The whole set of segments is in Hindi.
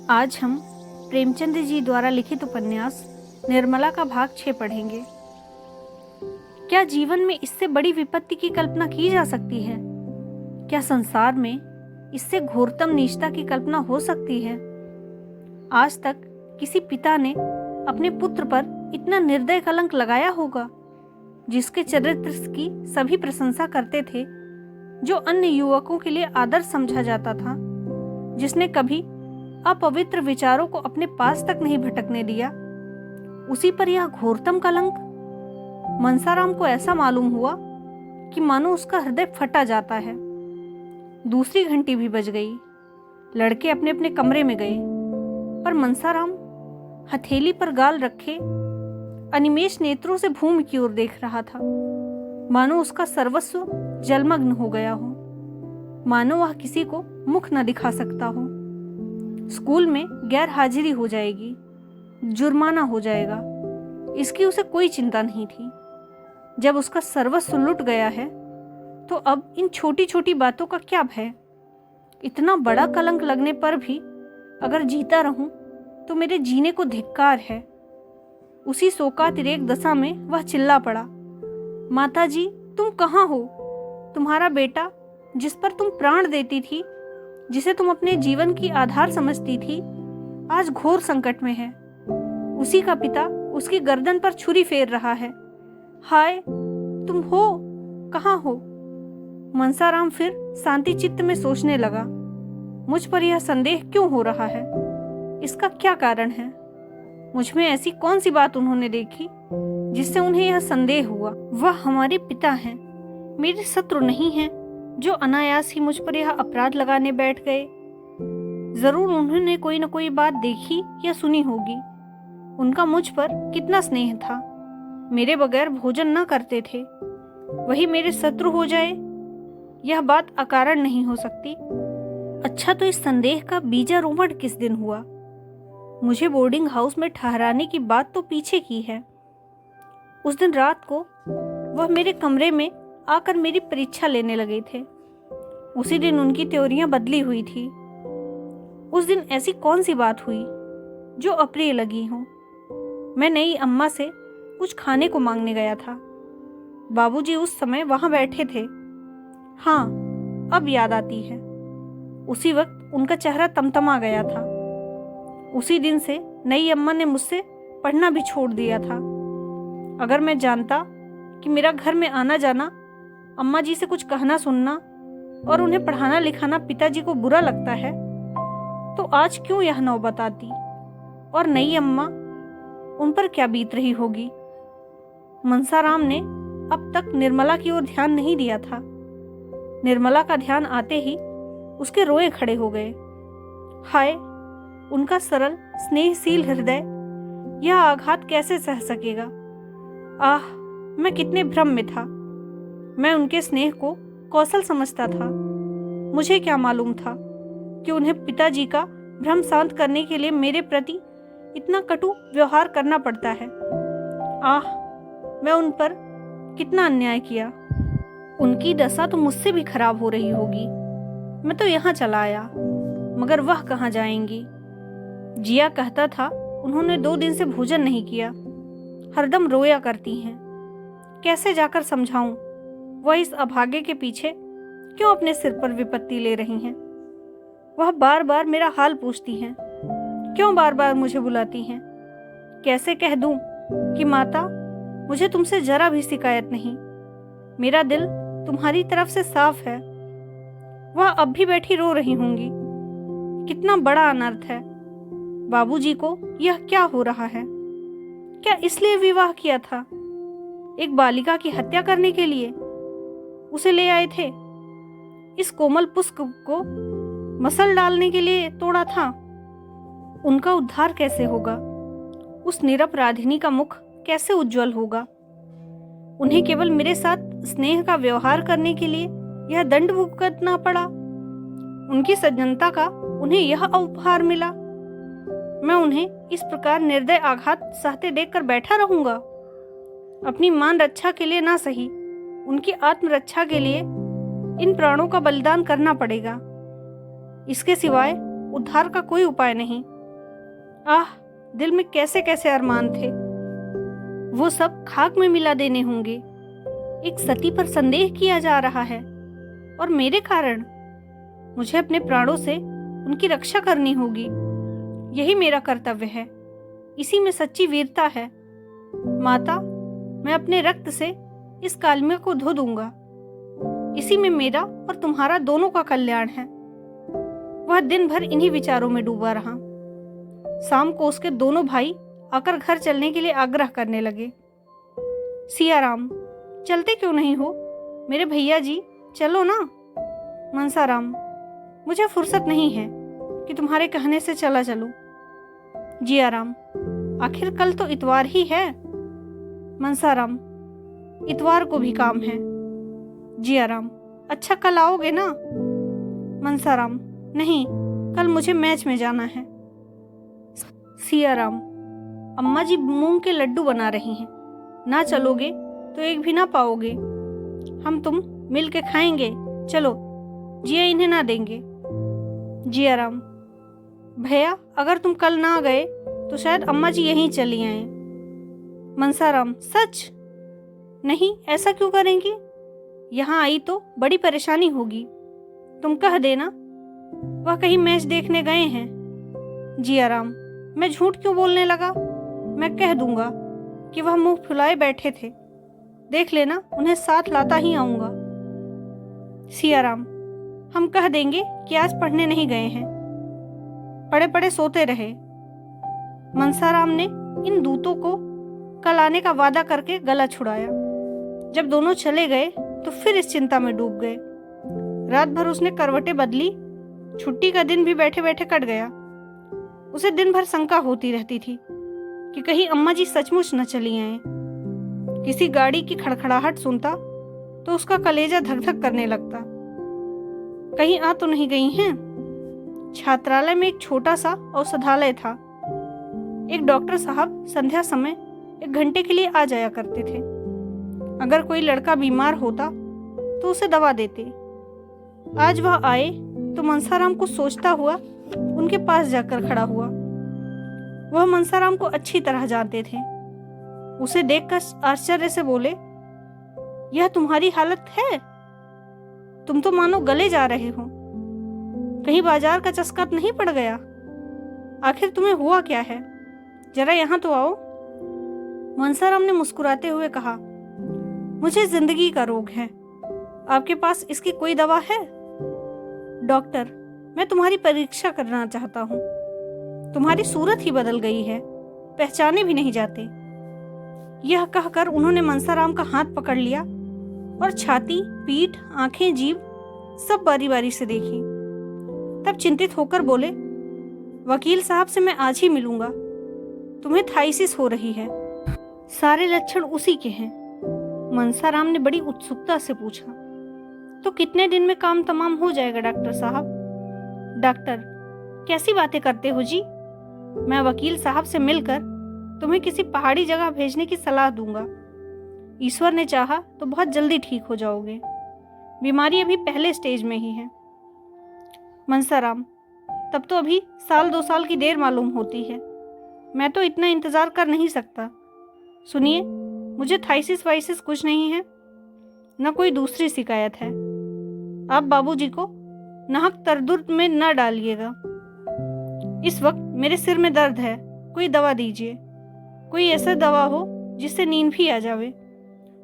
आज हम प्रेमचंद जी द्वारा लिखित उपन्यास निर्मला का भाग 6 पढ़ेंगे। क्या जीवन में इससे बड़ी विपत्ति की कल्पना की जा सकती है? क्या संसार में इससे घोरतम नीचता की कल्पना हो सकती है? आज तक किसी पिता ने अपने पुत्र पर इतना निर्दय कलंक लगाया होगा, जिसके चरित्र की सभी प्रशंसा करते थे, जो अन्य युवकों के लिए आदर्श समझा जाता था, जिसने कभी अपवित्र विचारों को अपने पास तक नहीं भटकने दिया, उसी पर यह घोरतम कलंक। मनसाराम को ऐसा मालूम हुआ कि मानो उसका हृदय फटा जाता है। दूसरी घंटी भी बज गई। लड़के अपने अपने कमरे में गए, पर मनसाराम हथेली पर गाल रखे अनिमेष नेत्रों से भूमि की ओर देख रहा था, मानो उसका सर्वस्व जलमग्न हो गया हो, मानो वह किसी को मुख न दिखा सकता हो। स्कूल में गैर हाजिरी हो जाएगी, जुर्माना हो जाएगा, इसकी उसे कोई चिंता नहीं थी। जब उसका सर्वस्व लुट गया है, तो अब इन छोटी छोटी बातों का क्या भय? इतना बड़ा कलंक लगने पर भी अगर जीता रहूं तो मेरे जीने को धिक्कार है। उसी शोकातिरेक दशा में वह चिल्ला पड़ा, माताजी, तुम कहाँ हो? तुम्हारा बेटा, जिस पर तुम प्राण देती थी, जिसे तुम अपने जीवन की आधार समझती थी, आज घोर संकट में है। उसी का पिता उसकी गर्दन पर छुरी फेर रहा है। हाय, तुम हो कहाँ हो? मनसाराम फिर शांति चित्त में सोचने लगा, मुझ पर यह संदेह क्यों हो रहा है? इसका क्या कारण है? मुझ में ऐसी कौन सी बात उन्होंने देखी जिससे उन्हें यह संदेह हुआ? वह हमारे पिता हैं, मेरे शत्रु नहीं हैं, जो अनायास ही मुझ पर यह अपराध लगाने बैठ गए। जरूर उन्होंने कोई न कोई बात देखी या सुनी होगी। उनका मुझ पर कितना स्नेह था, मेरे बगैर भोजन न करते थे। वही मेरे शत्रु हो जाए, यह बात अकारण नहीं हो सकती। अच्छा, तो इस संदेह का बीजारोपण किस दिन हुआ? मुझे बोर्डिंग हाउस में ठहराने की बात तो पीछे की है। उस दिन रात को वह मेरे कमरे में आकर मेरी परीक्षा लेने लगे थे। उसी दिन उनकी त्योरियां बदली हुई थी। उस दिन ऐसी कौन सी बात हुई जो अप्रिय लगी हो? मैं नई अम्मा से कुछ खाने को मांगने गया था। बाबूजी उस समय वहां बैठे थे। हाँ, अब याद आती है। उसी वक्त उनका चेहरा तमतमा गया था। उसी दिन से नई अम्मा ने मुझसे पढ़ना भी छोड़ दिया था। अगर मैं जानता कि मेरा घर में आना जाना, अम्मा जी से कुछ कहना सुनना और उन्हें पढ़ाना लिखाना पिताजी को बुरा लगता है, तो आज क्यों यह नौबत आती? और नई अम्मा, उन पर क्या बीत रही होगी? मनसाराम ने अब तक निर्मला की ओर ध्यान नहीं दिया था। निर्मला का ध्यान आते ही उसके रोए खड़े हो गए। हाय, उनका सरल स्नेहशील हृदय यह आघात कैसे सह सकेगा? आह, मैं कितने भ्रम में था। मैं उनके स्नेह को कौशल समझता था। मुझे क्या मालूम था कि उन्हें पिताजी का भ्रम शांत करने के लिए मेरे प्रति इतना कटु व्यवहार करना पड़ता है। आह, मैं उन पर कितना अन्याय किया। उनकी दशा तो मुझसे भी खराब हो रही होगी। मैं तो यहाँ चला आया, मगर वह कहाँ जाएंगी? जिया कहता था उन्होंने 2 दिन से भोजन नहीं किया, हरदम रोया करती हैं। कैसे जाकर समझाऊं वह इस अभागे के पीछे क्यों अपने सिर पर विपत्ति ले रही हैं? वह बार बार मेरा हाल पूछती हैं, क्यों बार बार मुझे बुलाती हैं? कैसे कह दूं कि माता, मुझे तुमसे जरा भी शिकायत नहीं, मेरा दिल तुम्हारी तरफ से साफ है। वह अब भी बैठी रो रही होंगी। कितना बड़ा अनर्थ है। बाबूजी को यह क्या हो रहा है? क्या इसलिए विवाह किया था? एक बालिका की हत्या करने के लिए उसे ले आए थे? इस कोमल पुष्प को मसल डालने के लिए तोड़ा था? उनका उद्धार कैसे होगा? उस निरपराधिनी का मुख कैसे उज्जवल होगा? उन्हें केवल मेरे साथ स्नेह का व्यवहार करने के लिए यह दंड भुगतना पड़ा। उनकी सज्जनता का उन्हें यह उपहार मिला। मैं उन्हें इस प्रकार निर्दय आघात सहते देखकर बैठा रहूंगा? अपनी मान रक्षा के लिए ना सही, उनकी आत्मरक्षा के लिए इन प्राणों का बलिदान करना पड़ेगा। इसके सिवाय उद्धार का कोई उपाय नहीं। आह, दिल में कैसे कैसे अरमान थे, वो सब खाक में मिला देने होंगे। एक सती पर संदेह किया जा रहा है और मेरे कारण मुझे अपने प्राणों से उनकी रक्षा करनी होगी। यही मेरा कर्तव्य है, इसी में सच्ची वीरता है। माता, मैं अपने रक्त से इस कालमिया को धो दूंगा। इसी में मेरा और तुम्हारा दोनों का कल्याण है। वह दिन भर इन्हीं विचारों में डूबा रहा। शाम को उसके दोनों भाई आकर घर चलने के लिए आग्रह करने लगे। सियाराम, चलते क्यों नहीं हो? मेरे भैया जी, चलो ना। मनसाराम, मुझे फुर्सत नहीं है कि तुम्हारे कहने से चला चलूं। जियाराम, आखिर कल तो इतवार ही है। मनसाराम, इतवार को भी काम है। जियाराम, अच्छा कल आओगे ना? मनसाराम, नहीं, कल मुझे मैच में जाना है। सियाराम, अम्मा जी मूंग के लड्डू बना रही हैं, ना चलोगे तो एक भी ना पाओगे। हम तुम मिल के खाएंगे, चलो। जिया इन्हें ना देंगे। जियाराम, भैया, अगर तुम कल ना गए तो शायद अम्मा जी यहीं चली आए। मनसाराम, सच? नहीं, ऐसा क्यों करेंगी? यहाँ आई तो बड़ी परेशानी होगी। तुम कह देना वह कहीं मैच देखने गए हैं। जियाराम, मैं झूठ क्यों बोलने लगा? मैं कह दूंगा कि वह मुंह फुलाए बैठे थे। देख लेना, उन्हें साथ लाता ही आऊंगा। सियाराम, हम कह देंगे कि आज पढ़ने नहीं गए हैं, पड़े पड़े सोते रहे। मनसाराम ने इन दूतों को कल आने का वादा करके गला छुड़ाया। जब दोनों चले गए तो फिर इस चिंता में डूब गए। रात भर उसने करवटें बदली। छुट्टी का दिन भी बैठे बैठे कट गया। उसे दिन भर शंका होती रहती थी कि कहीं अम्मा जी सचमुच न चली आए। किसी गाड़ी की खड़खड़ाहट सुनता तो उसका कलेजा धक धक करने लगता। कहीं आ तो नहीं गई हैं? छात्रालय में एक छोटा सा औषधालय था। एक डॉक्टर साहब संध्या समय 1 घंटे के लिए आ जाया करते थे। अगर कोई लड़का बीमार होता तो उसे दवा देते। आज वह आए तो मनसाराम को सोचता हुआ उनके पास जाकर खड़ा हुआ। वह मनसाराम को अच्छी तरह जानते थे। उसे देखकर आश्चर्य से बोले, यह तुम्हारी हालत है? तुम तो मानो गले जा रहे हो। कहीं बाजार का चस्का नहीं पड़ गया? आखिर तुम्हें हुआ क्या है? जरा यहाँ तो आओ। मनसाराम ने मुस्कुराते हुए कहा, मुझे जिंदगी का रोग है। आपके पास इसकी कोई दवा है? डॉक्टर, मैं तुम्हारी परीक्षा करना चाहता हूँ। तुम्हारी सूरत ही बदल गई है, पहचाने भी नहीं जाते। यह कहकर उन्होंने मनसाराम का हाथ पकड़ लिया और छाती, पीठ, आंखें, जीभ सब बारी बारी से देखी। तब चिंतित होकर बोले, वकील साहब से मैं आज ही मिलूंगा। तुम्हें थाइसिस हो रही है। सारे लक्षण उसी के हैं। मनसाराम ने बड़ी उत्सुकता से पूछा, तो कितने दिन में काम तमाम हो जाएगा डॉक्टर साहब? डॉक्टर, कैसी बातें करते हो जी? मैं वकील साहब से मिलकर तुम्हें किसी पहाड़ी जगह भेजने की सलाह दूंगा। ईश्वर ने चाहा तो बहुत जल्दी ठीक हो जाओगे। बीमारी अभी पहले स्टेज में ही है। मनसाराम, तब तो अभी 1-2 साल की देर मालूम होती है। मैं तो इतना इंतजार कर नहीं सकता। सुनिए, मुझे थाइसिस वाइसिस कुछ नहीं है, न कोई दूसरी शिकायत है। आप बाबूजी को नाहक तरदुर्द में न डालिएगा। इस वक्त मेरे सिर में दर्द है, कोई दवा दीजिए। कोई ऐसा दवा हो जिससे नींद भी आ जावे।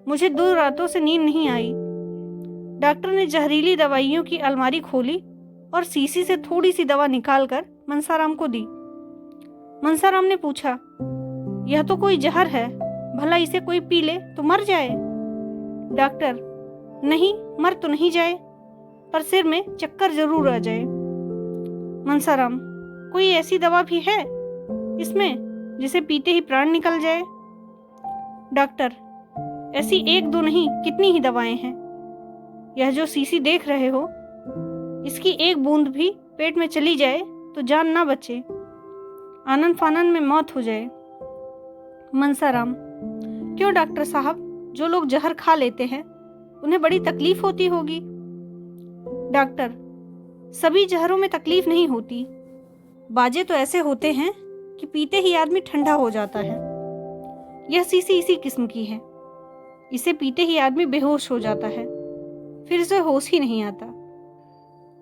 मुझे 2 रातों से नींद नहीं आई। डॉक्टर ने जहरीली दवाइयों की अलमारी खोली और शीशी से थोड़ी सी दवा निकालकर मनसाराम को दी। मनसाराम ने पूछा, यह तो कोई जहर है, भला इसे कोई पी ले तो मर जाए? डॉक्टर, नहीं, मर तो नहीं जाए, पर सिर में चक्कर जरूर आ जाए। मनसाराम, कोई ऐसी दवा भी है इसमें जिसे पीते ही प्राण निकल जाए? डॉक्टर, ऐसी 1-2 नहीं, कितनी ही दवाएं हैं। यह जो शीशी देख रहे हो, इसकी 1 बूंद भी पेट में चली जाए तो जान ना बचे, आनन फानन में मौत हो जाए। मनसाराम, क्यों डॉक्टर साहब, जो लोग जहर खा लेते हैं उन्हें बड़ी तकलीफ होती होगी। डॉक्टर, सभी जहरों में तकलीफ नहीं होती। बाजे तो ऐसे होते हैं कि पीते ही आदमी ठंडा हो जाता है। यह शीशी इसी किस्म की है। इसे पीते ही आदमी बेहोश हो जाता है, फिर इसे होश ही नहीं आता।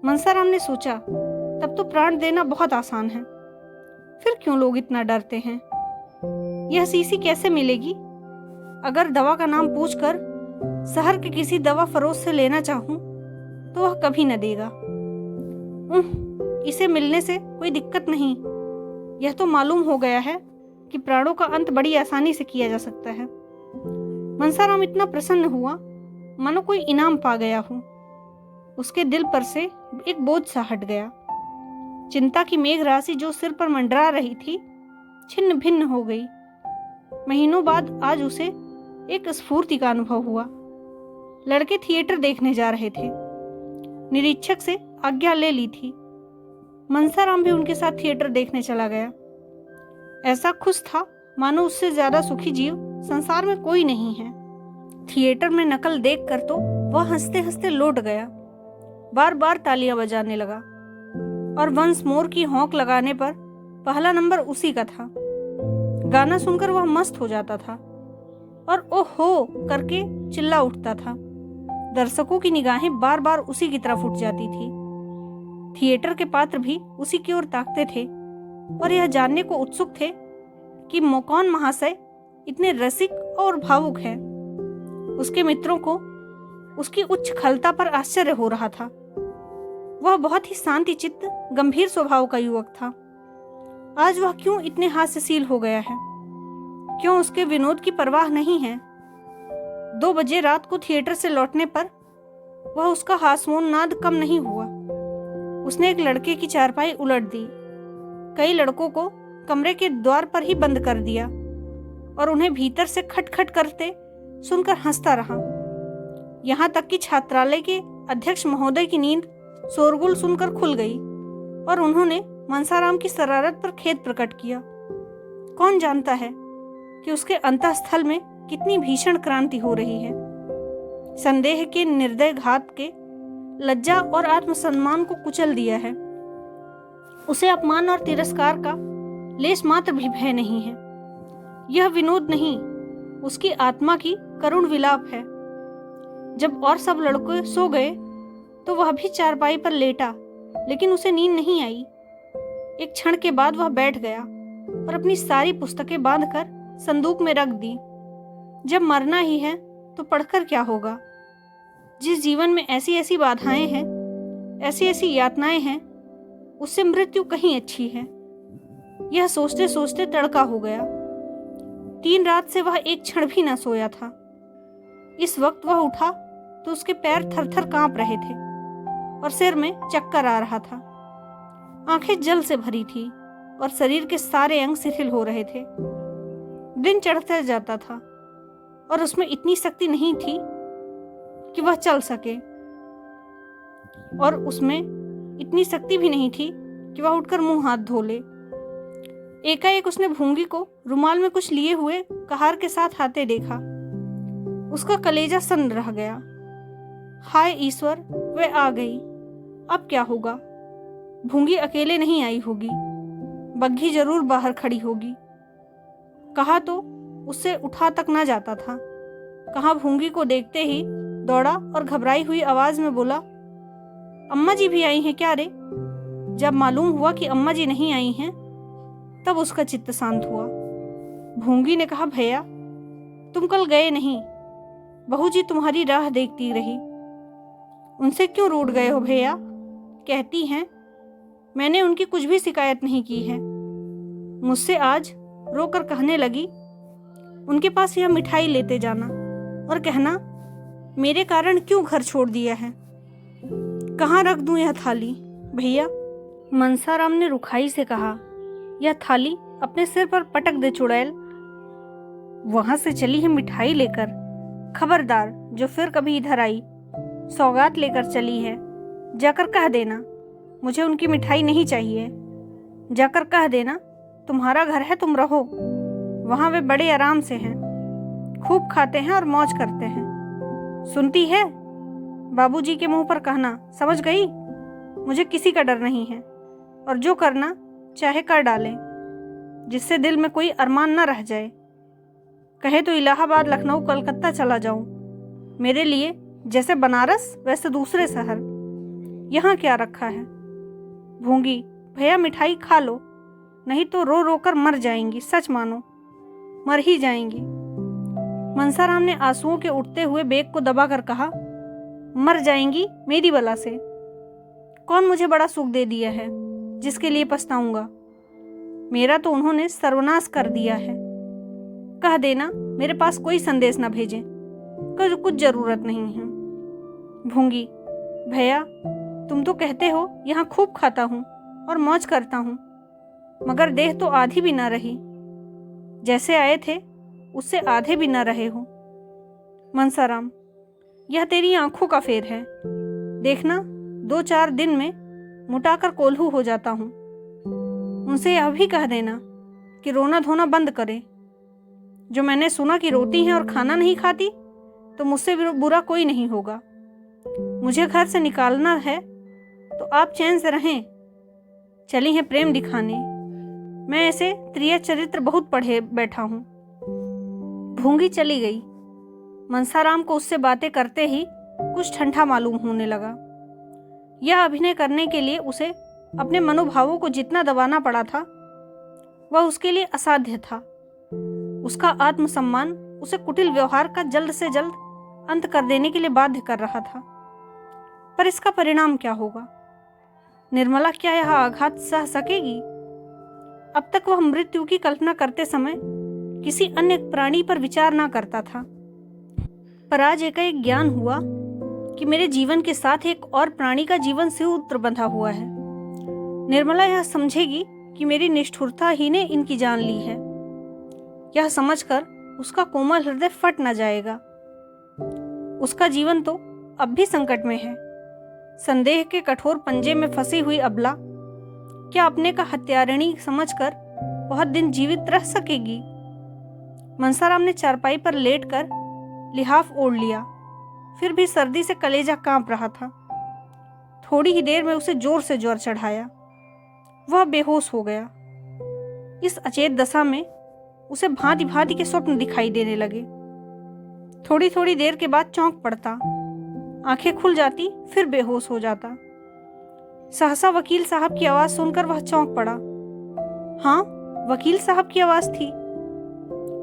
मनसाराम ने सोचा, तब तो प्राण देना बहुत आसान है, फिर क्यों लोग इतना डरते हैं। यह शीशी कैसे मिलेगी? अगर दवा का नाम पूछकर शहर के किसी दवा फरोश से लेना चाहूं तो वह कभी न देगा। इसे मिलने से कोई दिक्कत नहीं। यह तो मालूम हो गया है कि प्राणों का अंत बड़ी आसानी से किया जा सकता है। मनसाराम इतना प्रसन्न हुआ मानो कोई इनाम पा गया हो। उसके दिल पर से एक बोझ सा हट गया। चिंता की मेघ राशि जो सिर पर मंडरा रही थी छिन्न भिन्न हो गई। महीनों बाद आज उसे एक स्फूर्ति का अनुभव हुआ। लड़के थिएटर देखने जा रहे थे। निरीक्षक से आज्ञा ले ली थी। मनसाराम भी उनके साथ थिएटर देखने चला गया। ऐसा खुश था मानो उससे ज्यादा सुखी जीव संसार में कोई नहीं है। थिएटर में नकल देखकर तो वह हंसते हंसते लौट गया। बार बार तालियां बजाने लगा और वंस मोर की हौंक लगाने पर पहला नंबर उसी का था। गाना सुनकर वह मस्त हो जाता था और ओहो करके चिल्ला उठता था। दर्शकों की निगाहें बार बार उसी की तरफ उठ जाती थी। थिएटर के पात्र भी उसी की ओर ताकते थे और यह जानने को उत्सुक थे कि कौन महाशय इतने रसिक और भावुक हैं। उसके मित्रों को उसकी उच्च खलता पर आश्चर्य हो रहा था। वह बहुत ही शांतिचित्त गंभीर स्वभाव का युवक था। आज वह क्यों इतने हास्यशील हो गया है? क्यों उसके विनोद की परवाह नहीं है? 2 बजे रात को थिएटर से लौटने पर वह उसका हास्योन्नाद कम नहीं हुआ। उसने एक लड़के की चारपाई उलट दी, कई लड़कों को कमरे के द्वार पर ही बंद कर दिया और उन्हें भीतर से खटखट करते सुनकर हंसता रहा। यहाँ तक कि छात्रालय के अध्यक्ष महोदय की नींद शोरगुल सुनकर खुल गई और उन्होंने मनसाराम की शरारत पर खेद प्रकट किया। कौन जानता है कि उसके अंतःस्थल में कितनी भीषण क्रांति हो रही है। संदेह के निर्दय घात के लज्जा और आत्मसम्मान को कुचल दिया है। उसे अपमान और तिरस्कार का लेश मात्र भी भय नहीं है। यह विनोद नहीं, उसकी आत्मा की करुण विलाप है। जब और सब लड़के सो गए तो वह भी चारपाई पर लेटा, लेकिन उसे नींद नहीं आई। एक क्षण के बाद वह बैठ गया और अपनी सारी पुस्तकें बांधकर संदूक में रख दी। जब मरना ही है तो पढ़कर क्या होगा? जिस जीवन में ऐसी ऐसी बाधाएं हैं, ऐसी ऐसी यातनाएं हैं, उससे मृत्यु कहीं अच्छी है। यह सोचते सोचते तड़का हो गया। 3 रात से वह एक क्षण भी न सोया था। इस वक्त वह उठा तो उसके पैर थर थर कांप रहे थे और सिर में चक्कर आ रहा था। आंखें जल से भरी थी और शरीर के सारे अंग शिथिल हो रहे थे। दिन चढ़ता जाता था और उसमें इतनी शक्ति नहीं थी कि वह चल सके, और उसमें इतनी शक्ति भी नहीं थी कि वह उठकर मुंह हाथ धो ले। एकाएक उसने भूंगी को रुमाल में कुछ लिए हुए कहार के साथ आते देखा। उसका कलेजा सन्न रह गया। हाय ईश्वर, वे आ गई। अब क्या होगा? भूंगी अकेले नहीं आई होगी, बग्घी जरूर बाहर खड़ी होगी। कहा तो उससे उठा तक ना जाता था। कहा भूंगी को देखते ही दौड़ा और घबराई हुई आवाज में बोला, अम्मा जी भी आई हैं क्या रे? जब मालूम हुआ कि अम्मा जी नहीं आई हैं तब उसका चित्त शांत हुआ। भूंगी ने कहा, भैया तुम कल गए नहीं, बहू जी तुम्हारी राह देखती रही। उनसे क्यों रूठ गए हो भैया? कहती हैं मैंने उनकी कुछ भी शिकायत नहीं की है। मुझसे आज रोकर कहने लगी, उनके पास यह मिठाई लेते जाना और कहना मेरे कारण क्यों घर छोड़ दिया है। कहाँ रख दूं यह थाली भैया? मनसाराम ने रुखाई से कहा, यह थाली अपने सिर पर पटक दे चुड़ैल। वहां से चली है मिठाई लेकर। खबरदार जो फिर कभी इधर आई, सौगात लेकर चली है। जाकर कह देना मुझे उनकी मिठाई नहीं चाहिए। जाकर कह देना तुम्हारा घर है, तुम रहो। वहां वे बड़े आराम से हैं, खूब खाते हैं और मौज करते हैं। सुनती है? बाबूजी के मुंह पर कहना, समझ गई? मुझे किसी का डर नहीं है और जो करना चाहे कर डालें। जिससे दिल में कोई अरमान न रह जाए। कहे तो इलाहाबाद, लखनऊ, कलकत्ता चला जाऊं। मेरे लिए जैसे बनारस वैसे दूसरे शहर। यहाँ क्या रखा है? भूंगी, भैया मिठाई खा लो, नहीं तो रो रो कर मर जाएंगी। सच मानो, मर ही जाएंगी। मनसाराम ने आंसुओं के उठते हुए बेग को दबाकर कहा, मर जाएंगी मेरी बला से। कौन मुझे बड़ा सुख दे दिया है जिसके लिए पछताऊंगा? मेरा तो उन्होंने सर्वनाश कर दिया है। कह देना मेरे पास कोई संदेश न भेजें, कुछ जरूरत नहीं है। भूंगी, भैया तुम तो कहते हो यहाँ खूब खाता हूँ और मौज करता हूँ, मगर देह तो आधी भी ना रही। जैसे आए थे उससे आधे भी ना रहे हो। मनसाराम, यह तेरी आंखों का फेर है। देखना 2-4 दिन में मुटाकर कोल्हू हो जाता हूँ। उनसे यह भी कह देना कि रोना धोना बंद करें। जो मैंने सुना कि रोती हैं और खाना नहीं खाती, तो मुझसे बुरा कोई नहीं होगा। मुझे घर से निकालना है तो आप चैन से रहें। चली हैं प्रेम दिखाने। मैं ऐसे त्रिय चरित्र बहुत पढ़े बैठा हूँ। भूंगी चली गई। मनसाराम को उससे बातें करते ही कुछ ठंडा मालूम होने लगा। यह अभिनय करने के लिए उसे अपने मनोभावों को जितना दबाना पड़ा था, वह उसके लिए असाध्य था। उसका आत्मसम्मान उसे कुटिल व्यवहार का जल्द से जल्द अंत कर देने के लिए बाध्य कर रहा था। पर इसका परिणाम क्या होगा? निर्मला क्या यह आघात सह सकेगी? अब तक वह मृत्यु की कल्पना करते समय किसी अन्य प्राणी पर विचार ना करता था, पर आज एकाएक ज्ञान हुआ कि मेरे जीवन के साथ एक और प्राणी का जीवन सूत्र बंधा हुआ है। निर्मला यह समझेगी कि मेरी निष्ठुरता ही ने इनकी जान ली है। यह समझकर उसका कोमल हृदय फट न जाएगा। उसका जीवन तो अब भी संकट में है। संदेह के कठोर पंजे में फंसी हुई अबला क्या अपने का हत्यारिणी समझकर बहुत दिन जीवित रह सकेगी? मनसाराम ने चारपाई पर लेटकर लिहाफ ओढ़ लिया। फिर भी सर्दी से कलेजा कांप रहा था। थोड़ी ही देर में उसे जोर से ज्वर चढ़ाया। वह बेहोश हो गया। इस अचेत दशा में उसे भांति भांति के स्वप्न दिखाई देने लगे। थोड़ी थोड़ी देर के बाद चौंक पड़ता, आंखें खुल जाती, फिर बेहोश हो जाता। सहसा वकील साहब की आवाज सुनकर वह चौंक पड़ा। हाँ, वकील साहब की आवाज थी।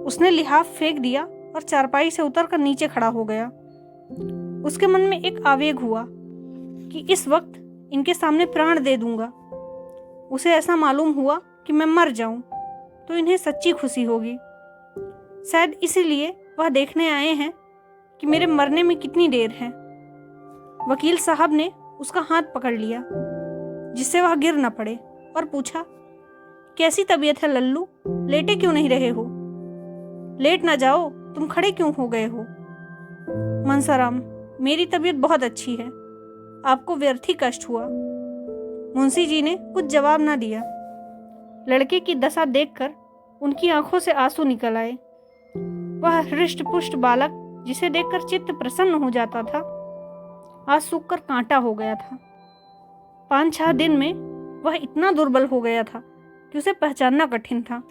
उसने लिहाफ फेंक दिया और चारपाई से उतरकर नीचे खड़ा हो गया। उसके मन में एक आवेग हुआ कि इस वक्त इनके सामने प्राण दे दूंगा। उसे ऐसा मालूम हुआ कि मैं मर जाऊं तो इन्हें सच्ची खुशी होगी। शायद इसीलिए वह देखने आए हैं कि मेरे मरने में कितनी देर है। वकील साहब ने उसका हाथ पकड़ लिया जिससे वह गिर न पड़े और पूछा, कैसी तबीयत है लल्लू? लेटे क्यों नहीं रहे हो? लेट ना जाओ, तुम खड़े क्यों हो गए हो? मनसाराम, मेरी तबीयत बहुत अच्छी है, आपको व्यर्थ ही कष्ट हुआ। मुंशी जी ने कुछ जवाब ना दिया। लड़के की दशा देखकर उनकी आंखों से आंसू निकल आए। वह हृष्ट पुष्ट बालक जिसे देखकर चित्त प्रसन्न हो जाता था, आज सूखकर कांटा हो गया था। 5-6 दिन में वह इतना दुर्बल हो गया था कि उसे पहचानना कठिन था।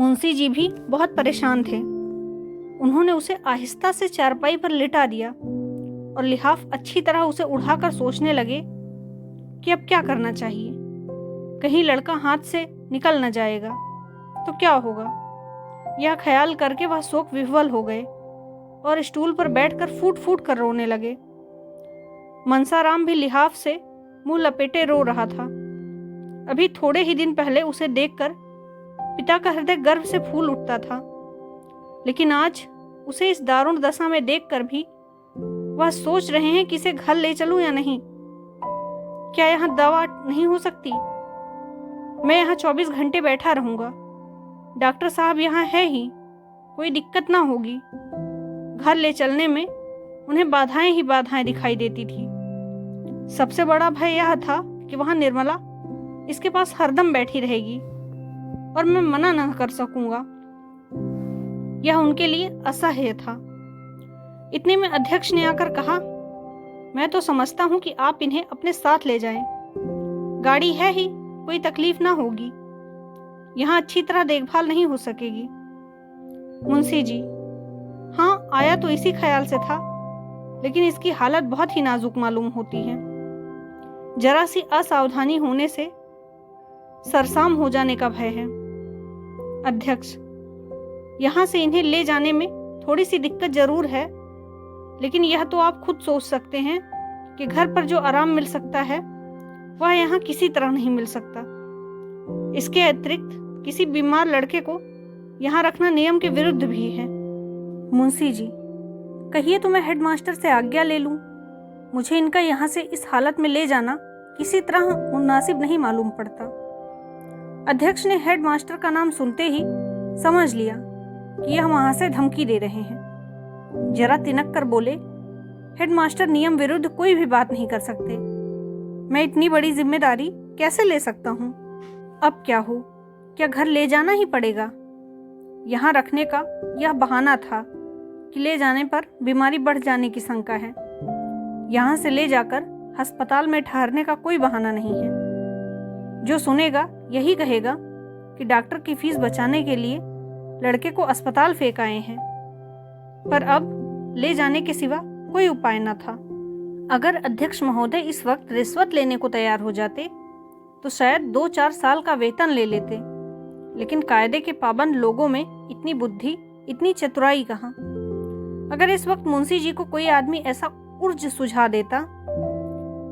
मुंशी जी भी बहुत परेशान थे। उन्होंने उसे आहिस्ता से चारपाई पर लिटा दिया और लिहाफ अच्छी तरह उसे उड़ाकर सोचने लगे कि अब क्या करना चाहिए। कहीं लड़का हाथ से निकल न जाएगा तो क्या होगा? यह ख्याल करके वह शोक विह्वल हो गए और स्टूल पर बैठकर फूट फूट कर रोने लगे। मनसाराम भी लिहाफ से मुंह लपेटे रो रहा था। अभी थोड़े ही दिन पहले उसे देखकर पिता का हृदय गर्व से फूल उठता था, लेकिन आज उसे इस दारुण दशा में देखकर भी वह सोच रहे हैं कि इसे घर ले चलूं या नहीं। क्या यहाँ दवा नहीं हो सकती? मैं यहाँ 24 घंटे बैठा रहूंगा। डॉक्टर साहब यहाँ है ही, कोई दिक्कत ना होगी। घर ले चलने में उन्हें बाधाएं ही बाधाएं दिखाई देती थी। सबसे बड़ा भय यह था कि वहां निर्मला इसके पास हरदम बैठी रहेगी और मैं मना न कर सकूंगा। यह उनके लिए असह्य था। इतने में अध्यक्ष ने आकर कहा, मैं तो समझता हूं कि आप इन्हें अपने साथ ले जाएं। गाड़ी है ही, कोई तकलीफ ना होगी। यहाँ अच्छी तरह देखभाल नहीं हो सकेगी। मुंशी जी, हाँ, आया तो इसी ख्याल से था, लेकिन इसकी हालत बहुत ही नाजुक मालूम होती है। जरा सी असावधानी होने से सरसाम हो जाने का भय है। अध्यक्ष, यहाँ से इन्हें ले जाने में थोड़ी सी दिक्कत जरूर है, लेकिन यह तो आप खुद सोच सकते हैं कि घर पर जो आराम मिल सकता है वह यहाँ किसी तरह नहीं मिल सकता। इसके अतिरिक्त किसी बीमार लड़के को यहाँ रखना नियम के विरुद्ध भी है। मुंशी जी, कहिए तो मैं हेडमास्टर से आज्ञा ले लूं। मुझे इनका यहाँ से इस हालत में ले जाना किसी तरह मुनासिब नहीं मालूम पड़ता। अध्यक्ष ने हेडमास्टर का नाम सुनते ही समझ लिया कि यह वहां से धमकी दे रहे हैं। जरा तिनक कर बोले, हेडमास्टर नियम विरुद्ध कोई भी बात नहीं कर सकते। मैं इतनी बड़ी जिम्मेदारी कैसे ले सकता हूँ? अब क्या हो, क्या घर ले जाना ही पड़ेगा? यहाँ रखने का यह बहाना था कि ले जाने पर बीमारी बढ़ जाने की शंका है। यहाँ से ले जाकर अस्पताल में ठहरने का कोई बहाना नहीं है। जो सुनेगा यही कहेगा कि डॉक्टर की फीस बचाने के लिए लड़के को अस्पताल फेंक आए हैं, पर अब ले जाने के सिवा कोई उपाय न था। अगर अध्यक्ष महोदय इस वक्त रिश्वत लेने को तैयार हो जाते तो शायद 2-4 साल का वेतन ले लेते, लेकिन कायदे के पाबंद लोगों में इतनी बुद्धि, इतनी चतुराई कहाँ। अगर इस वक्त मुंशी जी को कोई आदमी ऐसा उर्ज सुझा देता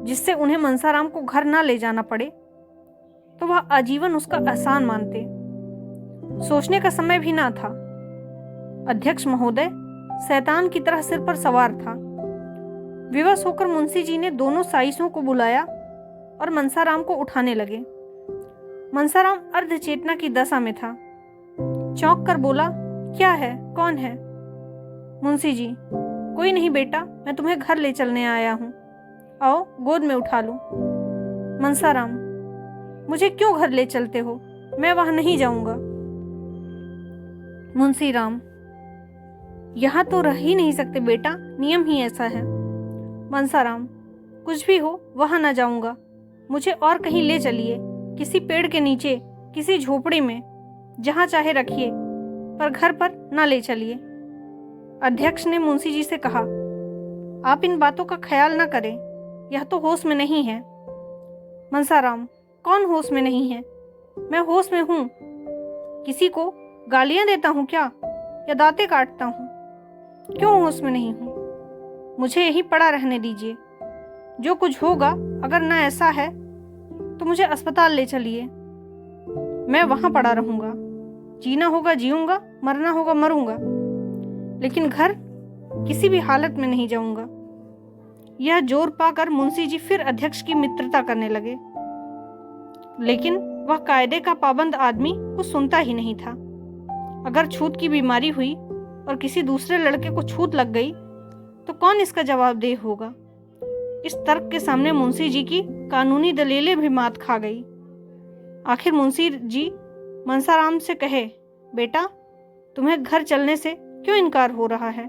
जिससे उन्हें मनसाराम को घर ना ले जाना पड़े, तो वह आजीवन उसका एहसान मानते। सोचने का समय भी ना था। अध्यक्ष महोदय शैतान की तरह सिर पर सवार था। विवश होकर मुंशी जी ने दोनों साइसों को बुलाया और मनसाराम को उठाने लगे। मनसाराम अर्धचेतना की दशा में था। चौंक कर बोला, क्या है, कौन है? मुंशी जी, कोई नहीं बेटा, मैं तुम्हें घर ले चलने आया हूँ, आओ गोद में उठा लो। मनसाराम, मुझे क्यों घर ले चलते हो? मैं वहां नहीं जाऊंगा। मुंशी राम, यहाँ तो रह ही नहीं सकते बेटा, नियम ही ऐसा है। मनसाराम, कुछ भी हो वहां ना जाऊंगा, मुझे और कहीं ले चलिए, किसी पेड़ के नीचे, किसी झोपड़ी में, जहां चाहे रखिए, पर घर पर ना ले चलिए। अध्यक्ष ने मुंशी जी से कहा, आप इन बातों का ख्याल ना करें, यह तो होश में नहीं है। मनसाराम, कौन होश में नहीं है? मैं होश में हूँ। किसी को गालियां देता हूँ क्या, या दांतें काटता हूँ? क्यों होश में नहीं हूँ? मुझे यही पड़ा रहने दीजिए। जो कुछ होगा, अगर ना ऐसा है तो मुझे अस्पताल ले चलिए, मैं वहां पड़ा रहूंगा। जीना होगा जीऊंगा, मरना होगा मरूंगा, लेकिन घर किसी भी हालत में नहीं जाऊंगा। यह जोर पाकर मुंशी जी फिर अध्यक्ष की मित्रता करने लगे, लेकिन वह कायदे का पाबंद आदमी कुछ सुनता ही नहीं था। अगर छूत की बीमारी हुई और किसी दूसरे लड़के को छूत लग गई तो कौन इसका जवाबदेह होगा? इस तर्क के सामने मुंशी जी की कानूनी दलीलें भी मात खा गई। आखिर मुंशी जी मनसाराम से कहे, बेटा, तुम्हें घर चलने से क्यों इनकार हो रहा है?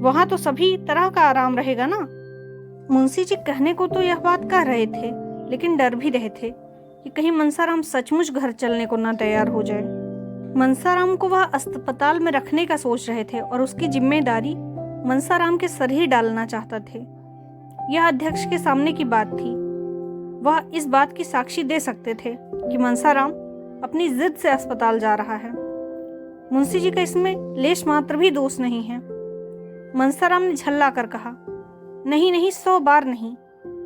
वहां तो सभी तरह का आराम रहेगा ना। मुंशी जी कहने को तो यह बात कह रहे थे, लेकिन डर भी रहे थे कि कहीं मनसाराम सचमुच घर चलने को ना तैयार हो जाए। मनसाराम को वह अस्पताल में रखने का सोच रहे थे और उसकी जिम्मेदारी मनसाराम के सर ही डालना चाहता थे। यह अध्यक्ष के सामने की बात थी। वह इस बात की साक्षी दे सकते थे कि मनसाराम अपनी जिद से अस्पताल जा रहा है। मुंशी जी का इसमें लेश मात्र भी दोष नहीं है। मनसाराम ने झल्ला कर कहा, नहीं नहीं, 100 बार नहीं,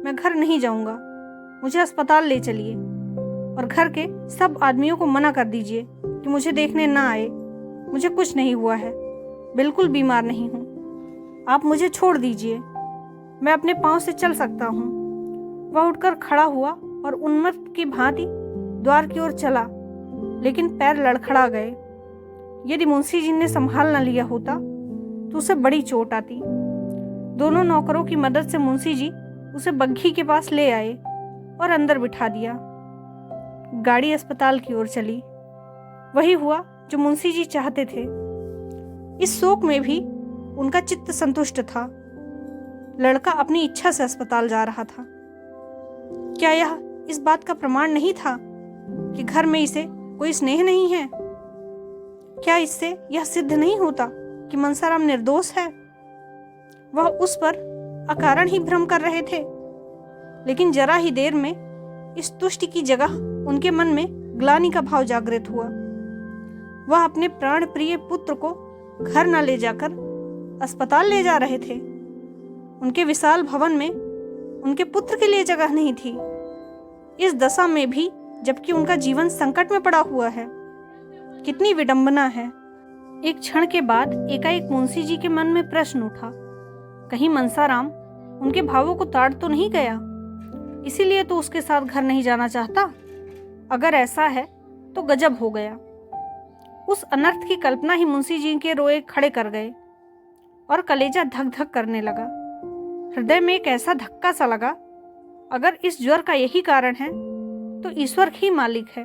मैं घर नहीं जाऊंगा, मुझे अस्पताल ले चलिए, और घर के सब आदमियों को मना कर दीजिए कि मुझे देखने ना आए। मुझे कुछ नहीं हुआ है, बिल्कुल बीमार नहीं हूँ, आप मुझे छोड़ दीजिए, मैं अपने पाँव से चल सकता हूँ। वह उठकर खड़ा हुआ और उन्मत्त की भांति द्वार की ओर चला, लेकिन पैर लड़खड़ा गए। यदि मुंशी जी ने संभाल न लिया होता तो उसे बड़ी चोट आती। दोनों नौकरों की मदद से मुंशी जी उसे बग्घी के पास ले आए और अंदर बिठा दिया। गाड़ी अस्पताल की ओर चली। वही हुआ जो मुंशी जी चाहते थे। इस शोक में भी उनका चित्त संतुष्ट था। लड़का अपनी इच्छा से अस्पताल जा रहा था। क्या यह इस बात का प्रमाण नहीं था कि घर में इसे कोई स्नेह नहीं है? क्या इससे यह सिद्ध नहीं होता कि मनसाराम निर्दोष है? वह उस पर अकारण ही भ्रम कर रहे थे, लेकिन जरा ही देर में इस तुष्टि की जगह उनके मन में ग्लानि का भाव जागृत हुआ। वह अपने प्राण प्रिय पुत्र को घर न ले जाकर अस्पताल ले जा रहे थे। उनके विशाल भवन में उनके पुत्र के लिए जगह नहीं थी, इस दशा में भी, जबकि उनका जीवन संकट में पड़ा हुआ है। कितनी विडंबना है। एक क्षण के बाद एकाएक मुंशी जी के मन में प्रश्न उठा, कहीं मनसाराम उनके भावों को ताड़ तो नहीं गया, इसीलिए तो उसके साथ घर नहीं जाना चाहता? अगर ऐसा है तो गजब हो गया। उस अनर्थ की कल्पना ही मुंशी जी के रोए खड़े कर गए और कलेजा धक धक करने लगा। हृदय में एक ऐसा धक्का सा लगा, अगर इस ज्वर का यही कारण है तो ईश्वर ही मालिक है।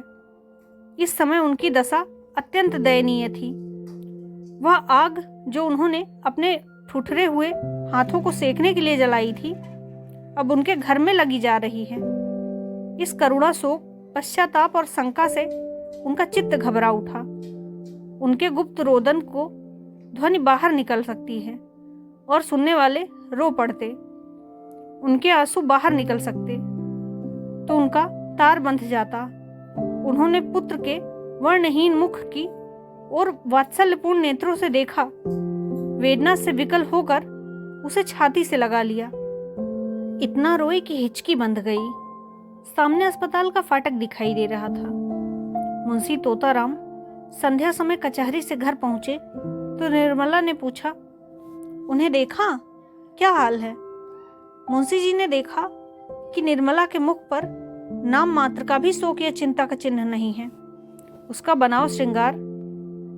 इस समय उनकी दशा अत्यंत दयनीय थी। वह आग जो उन्होंने अपने ठुठरे हुए हाथों को सेकने के लिए जलाई थी, अब उनके घर में लगी जा रही है। इस करुणा शोक, पश्चाताप और शंका से उनका चित्त घबरा उठा। उनके गुप्त रोदन को ध्वनि बाहर निकल सकती है और सुनने वाले रो पड़ते। उनके आंसू बाहर निकल सकते तो उनका तार बंध जाता। उन्होंने पुत्र के वर्णहीन मुख की और वात्सल्यपूर्ण नेत्रों से देखा। वेदना से विकल होकर उसे छाती से लगा लिया। इतना रोए कि हिचकी बंध गई। सामने अस्पताल का फाटक दिखाई दे रहा था। मुंशी तोताराम संध्या समय कचहरी से घर पहुंचे तो निर्मला ने पूछा, उन्हें देखा? क्या हाल है? मुंशी जी ने देखा कि निर्मला के मुख पर नाम मात्र का भी शोक या चिंता का चिन्ह नहीं है। उसका बनाव श्रृंगार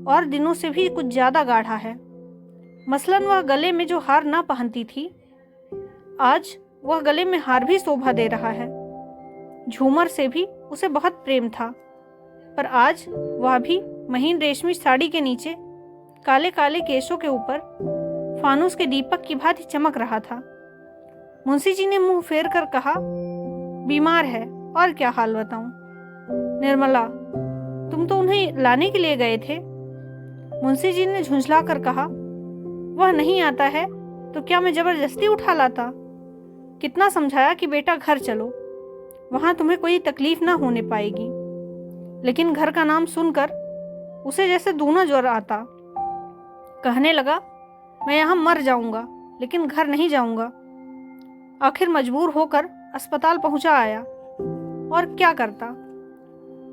और दिनों से भी कुछ ज्यादा गाढ़ा है। मसलन वह गले में जो हार ना पहनती थी, आज वह गले में हार भी शोभा दे रहा है। झूमर से भी उसे बहुत प्रेम था, पर आज वह भी महीन रेशमी साड़ी के नीचे काले काले केशों के ऊपर फानूस के दीपक की भांति चमक रहा था। मुंशी जी ने मुंह फेर कर कहा, बीमार है, और क्या हाल बताऊं? निर्मला, तुम तो उन्हें लाने के लिए गए थे। मुंशी जी ने झुंझला कर कहा, वह नहीं आता है तो क्या मैं जबरदस्ती उठा लाता? कितना समझाया कि बेटा घर चलो, वहां तुम्हें कोई तकलीफ ना होने पाएगी, लेकिन घर का नाम सुनकर उसे जैसे दूना ज्वर आता। कहने लगा, मैं यहाँ मर जाऊंगा लेकिन घर नहीं जाऊंगा। आखिर मजबूर होकर अस्पताल पहुंचा आया, और क्या करता।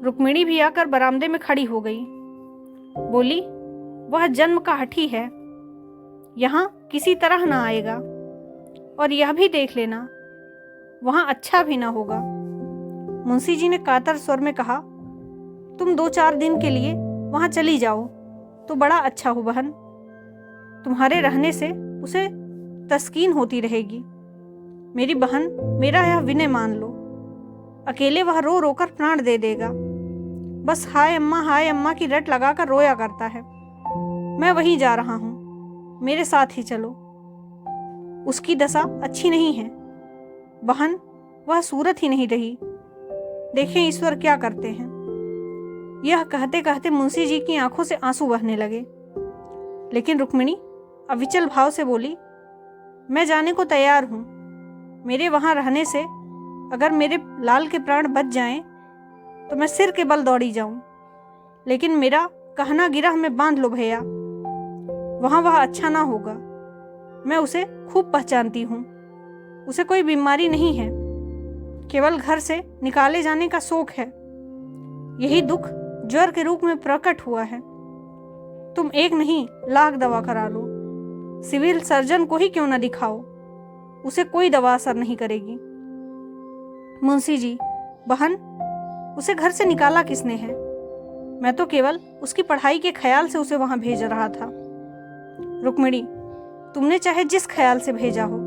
रुक्मिणी भी आकर बरामदे में खड़ी हो गई। बोली, वह जन्म का हठी है, यहाँ किसी तरह ना आएगा, और यह भी देख लेना वहां अच्छा भी ना होगा। मुंशी जी ने कातर स्वर में कहा, तुम 2-4 दिन के लिए वहां चली जाओ तो बड़ा अच्छा हो बहन। तुम्हारे रहने से उसे तस्कीन होती रहेगी। मेरी बहन, मेरा यह विनय मान लो। अकेले वह रो रोकर प्राण दे देगा। बस हाय अम्मा की रट लगाकर रोया करता है। मैं वहीं जा रहा हूँ, मेरे साथ ही चलो। उसकी दशा अच्छी नहीं है बहन, वह सूरत ही नहीं रही। देखें ईश्वर क्या करते हैं। यह कहते कहते मुंशी जी की आंखों से आंसू बहने लगे, लेकिन रुक्मिणी अविचल भाव से बोली, मैं जाने को तैयार हूँ। मेरे वहां रहने से अगर मेरे लाल के प्राण बच जाएं तो मैं सिर के बल दौड़ी जाऊं, लेकिन मेरा कहना गिरह में बांध लो भैया। वहां वह अच्छा ना होगा। मैं उसे खूब पहचानती हूँ। उसे कोई बीमारी नहीं है, केवल घर से निकाले जाने का शौक है। यही दुख ज्वर के रूप में प्रकट हुआ है। तुम एक नहीं लाख दवा करा लो, सिविल सर्जन को ही क्यों न दिखाओ, उसे कोई दवा असर नहीं करेगी। मुंशी जी, बहन, उसे घर से निकाला किसने है? मैं तो केवल उसकी पढ़ाई के ख्याल से उसे वहां भेज रहा था। रुक्मिणी, तुमने चाहे जिस ख्याल से भेजा हो,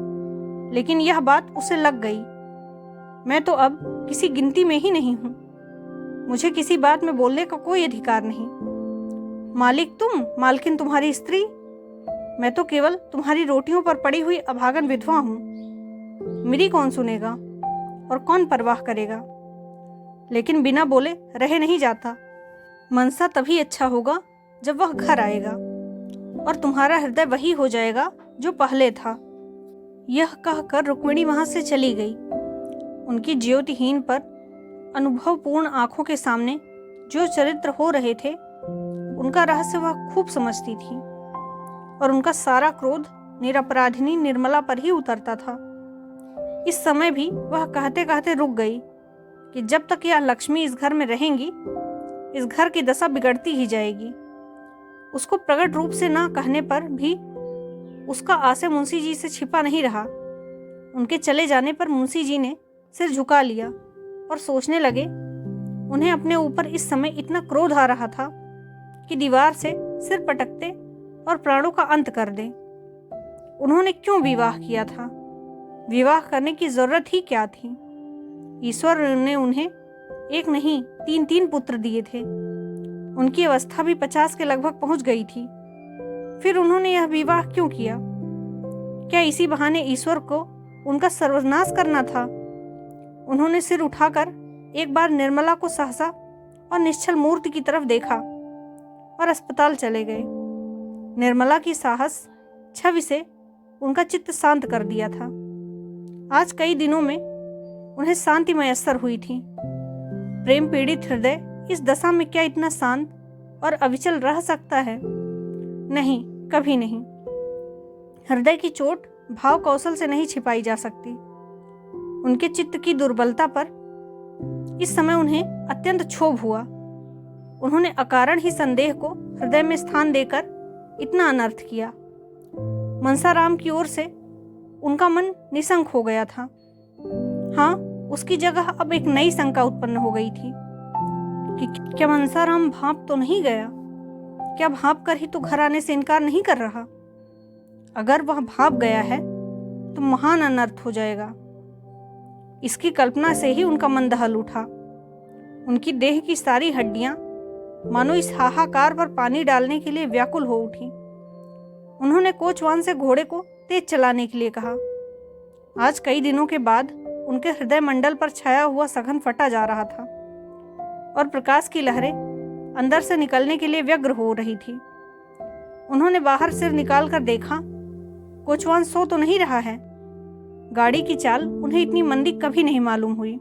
लेकिन यह बात उसे लग गई। मैं तो अब किसी गिनती में ही नहीं हूं। मुझे किसी बात में बोलने का कोई अधिकार नहीं। मालिक तुम, मालकिन तुम्हारी स्त्री। मैं तो केवल तुम्हारी रोटियों पर पड़ी हुई अभागन विधवा हूं। मेरी कौन सुनेगा और कौन परवाह करेगा? लेकिन बिना बोले रहे नहीं जाता। मनसा तभी अच्छा होगा जब वह घर आएगा और तुम्हारा हृदय वही हो जाएगा जो पहले था। यह कहकर रुक्मिणी वहां से चली गई। उनकी ज्योतिहीन पर अनुभवपूर्ण आंखों के सामने जो चरित्र हो रहे थे उनका रहस्य वह खूब समझती थी और उनका सारा क्रोध निरपराधिनी निर्मला पर ही उतरता था। इस समय भी वह कहते कहते रुक गई कि जब तक यह लक्ष्मी इस घर में रहेंगी इस घर की दशा बिगड़ती ही जाएगी। उसको प्रकट रूप से ना कहने पर भी उसका आशय मुंशी जी से छिपा नहीं रहा। उनके चले जाने पर मुंशी जी ने सिर झुका लिया और सोचने लगे उन्हें अपने ऊपर इस समय इतना क्रोध आ रहा था कि दीवार से सिर पटकते और प्राणों का अंत कर दें। उन्होंने क्यों विवाह किया था? विवाह करने की जरूरत ही क्या थी? ईश्वर ने उन्हें एक नहीं 3 पुत्र दिए थे। उनकी अवस्था भी 50 के लगभग पहुंच गई थी। फिर उन्होंने यह विवाह क्यों किया? क्या इसी बहाने ईश्वर को उनका सर्वनाश करना था? उन्होंने सिर उठाकर एक बार निर्मला को सहसा और निश्चल मूर्ति की तरफ देखा और अस्पताल चले गए। निर्मला की साहस छवि से उनका चित्त शांत कर दिया था। आज कई दिनों में उन्हें शांति मयस्सर हुई थी। प्रेम पीड़ित हृदय इस दशा में क्या इतना शांत और अविचल रह सकता है? नहीं, कभी नहीं। हृदय की चोट भाव कौशल से नहीं छिपाई जा सकती। उनके चित्त की दुर्बलता पर इस समय उन्हें अत्यंत क्षोभ हुआ। उन्होंने अकारण ही संदेह को हृदय में स्थान देकर इतना अनर्थ किया। मनसाराम की ओर से उनका मन निशंक हो गया था। हाँ, उसकी जगह अब एक नई शंका उत्पन्न हो गई थी कि क्या मनसाराम भाप तो नहीं गया? क्या भाप कर ही तो घर आने से इनकार नहीं कर रहा? अगर वह भाप गया है तो महान अनर्थ हो जाएगा। इसकी कल्पना से ही उनका मन दहल उठा। उनकी देह की सारी हड्डियां मानो इस हाहाकार पर पानी डालने के लिए व्याकुल हो उठी। उन्होंने कोचवान से घोड़े को तेज चलाने के लिए कहा। आज कई दिनों के बाद उनके हृदय मंडल पर छाया हुआ सघन फटा जा रहा था और प्रकाश की लहरें अंदर से निकलने के लिए व्यग्र हो रही थी। उन्होंने बाहर सिर निकालकर देखा, कोचवान सो तो नहीं रहा है। गाड़ी की चाल उन्हें इतनी मंदी कभी नहीं मालूम हुई।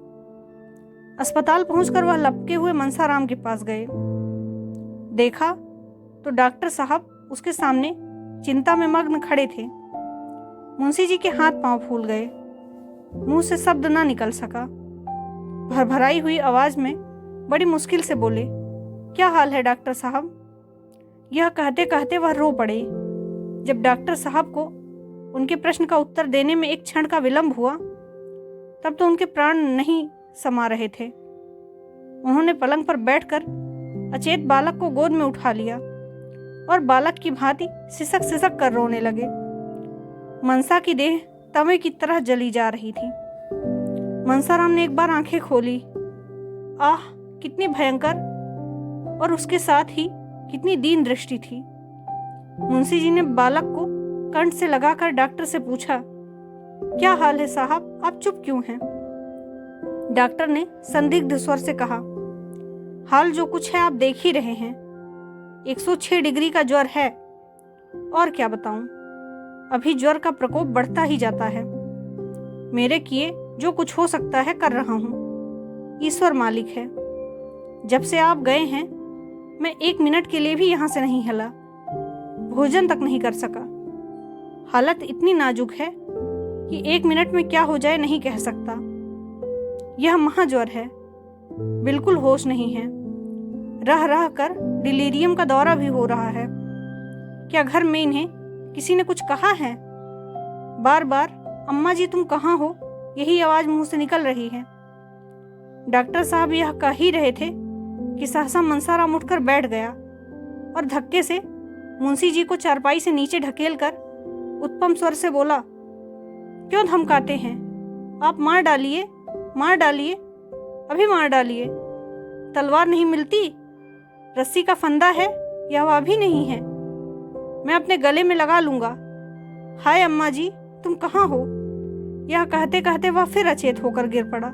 अस्पताल पहुंचकर वह लपके हुए मनसाराम के पास गए। देखा तो डॉक्टर साहब उसके सामने चिंता में मग्न खड़े थे। मुंशी जी के हाथ पांव फूल गए। मुंह से शब्द ना निकल सका। भरभराई हुई आवाज में बड़ी मुश्किल से बोले, क्या हाल है डॉक्टर साहब? यह कहते कहते वह रो पड़े। जब डॉक्टर साहब को उनके प्रश्न का उत्तर देने में एक क्षण का विलंब हुआ तब तो उनके प्राण नहीं समा रहे थे। उन्होंने पलंग पर बैठकर अचेत बालक को गोद में उठा लिया और बालक की भांति सिसक सिसक कर रोने लगे। मनसा की देह तवे की तरह जली जा रही थी। मनसाराम ने एक बार आंखें खोली। आह, कितनी भयंकर और उसके साथ ही कितनी दीन दृष्टि थी। मुंशी जी ने बालक को कंठ से लगाकर डॉक्टर से पूछा, क्या हाल है साहब, आप चुप क्यों हैं? डॉक्टर ने संदिग्ध स्वर से कहा, हाल जो कुछ है आप देख ही रहे हैं। 106 डिग्री का ज्वर है। और क्या बताऊं, अभी ज्वर का प्रकोप बढ़ता ही जाता है। मेरे किए जो कुछ हो सकता है कर रहा हूं। ईश्वर मालिक है। जब से आप गए हैं मैं 1 मिनट के लिए भी यहां से नहीं हिला, भोजन तक नहीं कर सका। हालत इतनी नाजुक है कि 1 मिनट में क्या हो जाए नहीं कह सकता। यह महाज्वर है, बिल्कुल होश नहीं है। रह रह कर डिलीरियम का दौरा भी हो रहा है। क्या घर में इन्हें किसी ने कुछ कहा है? बार बार अम्मा जी तुम कहाँ हो, यही आवाज मुंह से निकल रही है। डॉक्टर साहब यह कह ही रहे थे कि सहसा मनसाराम उठकर बैठ गया और धक्के से मुंशी जी को चारपाई से नीचे ढकेलकर उत्पम स्वर से बोला, क्यों धमकाते हैं? आप मार डालिए, मार डालिए, अभी मार डालिए। तलवार नहीं मिलती, रस्सी का फंदा है, यह वह भी नहीं है। मैं अपने गले में लगा लूंगा। हाय अम्मा जी, तुम कहाँ हो? यह कहते कहते वह फिर अचेत होकर गिर पड़ा।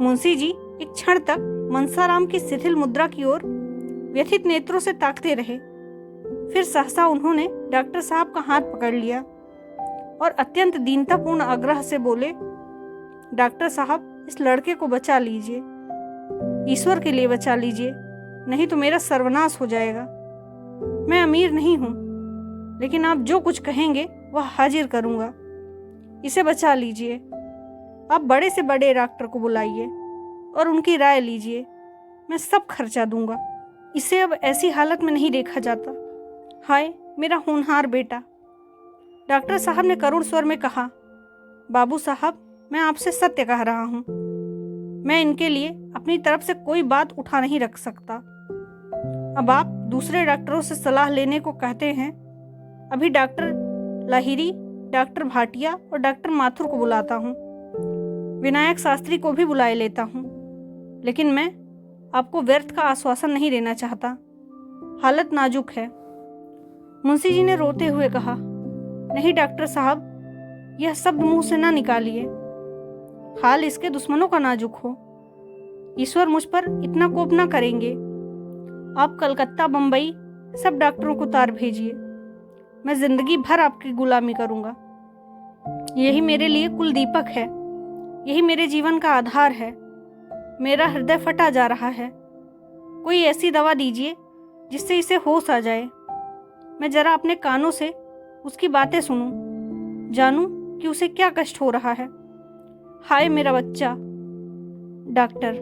मुंशी जी एक क्षण तक मनसाराम की शिथिल मुद्रा की ओर व्यथित नेत्रों से ताकते रहे। फिर सहसा उन्होंने डॉक्टर साहब का हाथ पकड़ लिया और अत्यंत दीनतापूर्ण आग्रह से बोले, डॉक्टर साहब, इस लड़के को बचा लीजिए, ईश्वर के लिए बचा लीजिए, नहीं तो मेरा सर्वनाश हो जाएगा। मैं अमीर नहीं हूँ, लेकिन आप जो कुछ कहेंगे वह हाजिर करूँगा। इसे बचा लीजिए। आप बड़े से बड़े डॉक्टर को बुलाइए और उनकी राय लीजिए, मैं सब खर्चा दूंगा। इसे अब ऐसी हालत में नहीं देखा जाता। हाय मेरा होनहार बेटा। डॉक्टर साहब ने करुण स्वर में कहा, बाबू साहब, मैं आपसे सत्य कह रहा हूँ। मैं इनके लिए अपनी तरफ से कोई बात उठा नहीं रख सकता। अब आप दूसरे डॉक्टरों से सलाह लेने को कहते हैं। अभी डॉक्टर लाहिरी, डॉक्टर भाटिया और डॉक्टर माथुर को बुलाता हूँ। विनायक शास्त्री को भी बुलाए लेता हूँ, लेकिन मैं आपको व्यर्थ का आश्वासन नहीं देना चाहता। हालत नाजुक है। मुंशी जी ने रोते हुए कहा, नहीं डॉक्टर साहब, यह शब्द मुंह से ना निकालिए। हाल इसके दुश्मनों का नाजुक हो। ईश्वर मुझ पर इतना कोप ना करेंगे। आप कलकत्ता, बंबई सब डॉक्टरों को तार भेजिए। मैं जिंदगी भर आपकी गुलामी करूंगा। यही मेरे लिए कुल दीपक है, यही मेरे जीवन का आधार है। मेरा हृदय फटा जा रहा है। कोई ऐसी दवा दीजिए जिससे इसे होश आ जाए। मैं जरा अपने कानों से उसकी बातें सुनूं, जानूं कि उसे क्या कष्ट हो रहा है। हाय मेरा बच्चा। डॉक्टर,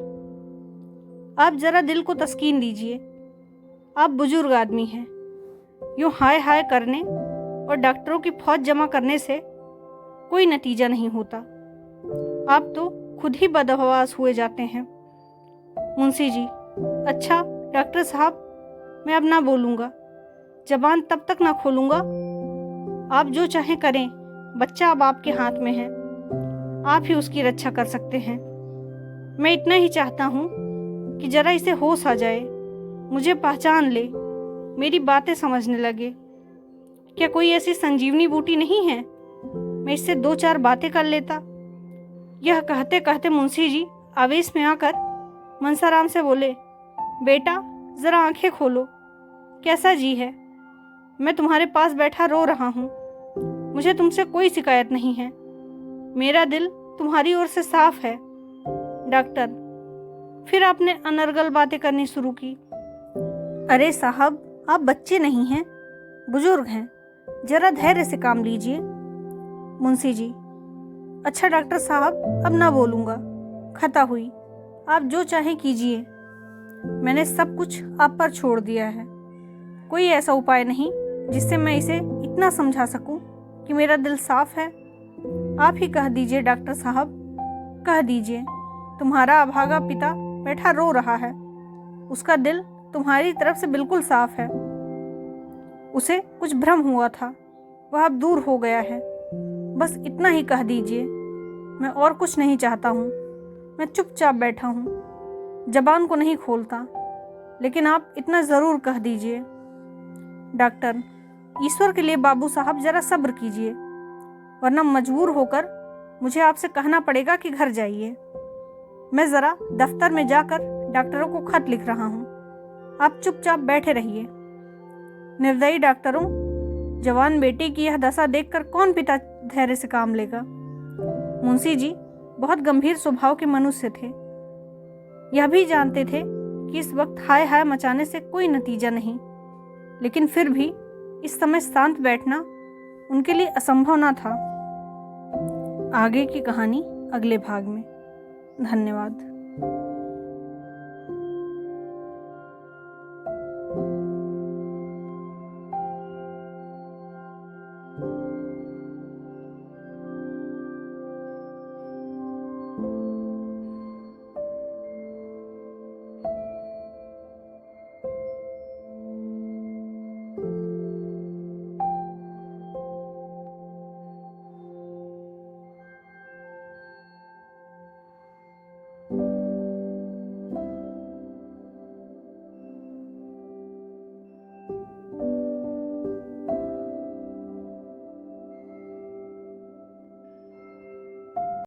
आप जरा दिल को तस्कीन दीजिए। आप बुजुर्ग आदमी हैं। यूं हाय हाय करने और डॉक्टरों की फौज जमा करने से कोई नतीजा नहीं होता। आप तो खुद ही बदहवास हुए जाते हैं। मुंशी जी, अच्छा डॉक्टर साहब, मैं अब ना बोलूँगा, जबान तब तक ना खोलूँगा। आप जो चाहें करें, बच्चा अब आपके हाथ में है। आप ही उसकी रक्षा कर सकते हैं। मैं इतना ही चाहता हूँ कि जरा इसे होश आ जाए, मुझे पहचान ले, मेरी बातें समझने लगे। क्या कोई ऐसी संजीवनी बूटी नहीं है? मैं इससे 2-4 बातें कर लेता। यह कहते कहते मुंशी जी आवेश में आकर मनसाराम से बोले, बेटा जरा आंखें खोलो, कैसा जी है? मैं तुम्हारे पास बैठा रो रहा हूँ। मुझे तुमसे कोई शिकायत नहीं है। मेरा दिल तुम्हारी ओर से साफ है। डॉक्टर, फिर आपने अनर्गल बातें करनी शुरू की। अरे साहब, आप बच्चे नहीं हैं, बुजुर्ग हैं, जरा धैर्य से काम लीजिए। मुंशी जी, अच्छा डॉक्टर साहब, अब ना बोलूँगा, खता हुई, आप जो चाहें कीजिए। मैंने सब कुछ आप पर छोड़ दिया है। कोई ऐसा उपाय नहीं जिससे मैं इसे इतना समझा सकूं कि मेरा दिल साफ है। आप ही कह दीजिए डॉक्टर साहब, कह दीजिए। तुम्हारा अभागा पिता बैठा रो रहा है। उसका दिल तुम्हारी तरफ से बिल्कुल साफ है। उसे कुछ भ्रम हुआ था, वह अब दूर हो गया है। बस इतना ही कह दीजिए। मैं और कुछ नहीं चाहता हूँ। मैं चुपचाप बैठा हूँ, जबान को नहीं खोलता, लेकिन आप इतना ज़रूर कह दीजिए। डॉक्टर, ईश्वर के लिए बाबू साहब जरा सब्र कीजिए, वरना मजबूर होकर मुझे आपसे कहना पड़ेगा कि घर जाइए। मैं ज़रा दफ्तर में जाकर डॉक्टरों को खत लिख रहा हूँ। आप चुपचाप बैठे रहिए। निर्दयी डॉक्टरों, जवान बेटे की यह दशा देखकर कौन पिता धैर्य से काम लेगा? मुंशी जी बहुत गंभीर स्वभाव के मनुष्य थे। यह भी जानते थे कि इस वक्त हाय हाय मचाने से कोई नतीजा नहीं, लेकिन फिर भी इस समय शांत बैठना उनके लिए असंभव न था। आगे की कहानी अगले भाग में। धन्यवाद।